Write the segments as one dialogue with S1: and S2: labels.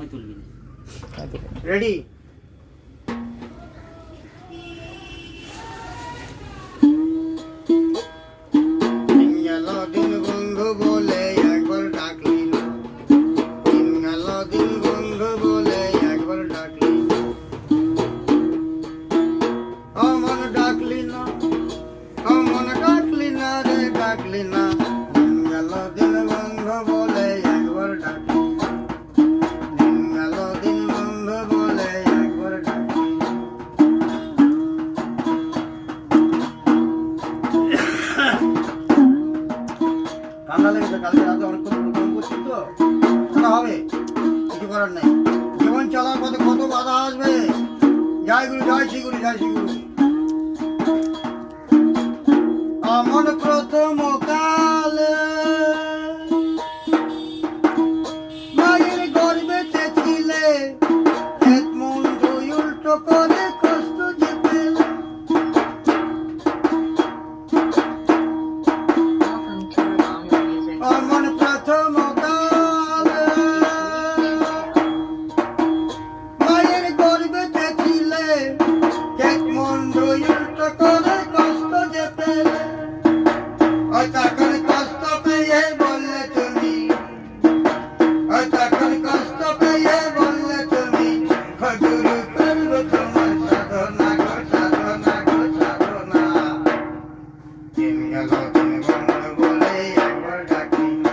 S1: আমি তুলবি না।
S2: রেডি? গেল দিন বন্ধু বলে একবার ডাকলি না, গেল দিন বন্ধু বলে একবার ডাকলি না, অমন ডাকলি না, অমন ডাকলি না রে ডাকলি না, গেল দিন বন্ধু বলে একবার ডাকলি না, গেল দিন বন্ধু বলে একবার ডাকলি না। ঠান্ডা লেগেছে, কালকে রাতে অনেকক্ষণ প্রোগ্রাম করছি তো, ঠান্ডা হবে, কিছু করার নেই। জীবন চলার পথে কত বাধা আসবে। জয় গুরু, জয় শ্রী গুরু, জয় শ্রী গুরু। আমার প্রথম কালে মায়ের গর্ভেতে ছিলে, এক মন দুই উল্টো করে কষ্ট যে পেলে। আমার প্রথম কালে মায়ের গর্ভেতে ছিলে, এক মন দুই উল্টো করে কষ্ট যে পেলে। ওই তখন কষ্ট পেয়ে বললে তুমি, ওই তখন কষ্ট পেয়ে বললে তুমি, গুরু করবো তোমার সাধনা গো, সাধনা গো, সাধনা। দিন গেল দিন বন্ধু বলে একবার ডাকি না,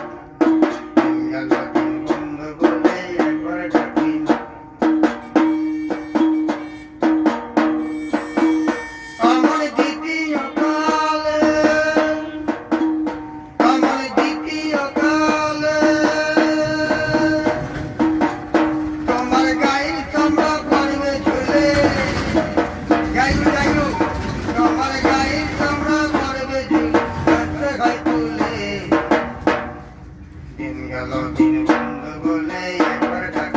S2: দিন গেল দিন বন্ধু বলে একবার ডাকি না। আমার দ্বিতীয় কালে, আমার দ্বিতীয় কালে তোমার গায়ের চামড়া পড়বে ঝুলে, গাইলু গাইলু, তোমার গায়ের চামড়া পড়বে ঝুলে, হাতে গায়ে তুলে। দিন গেল দিন বন্ধু বলে একবার ডাকি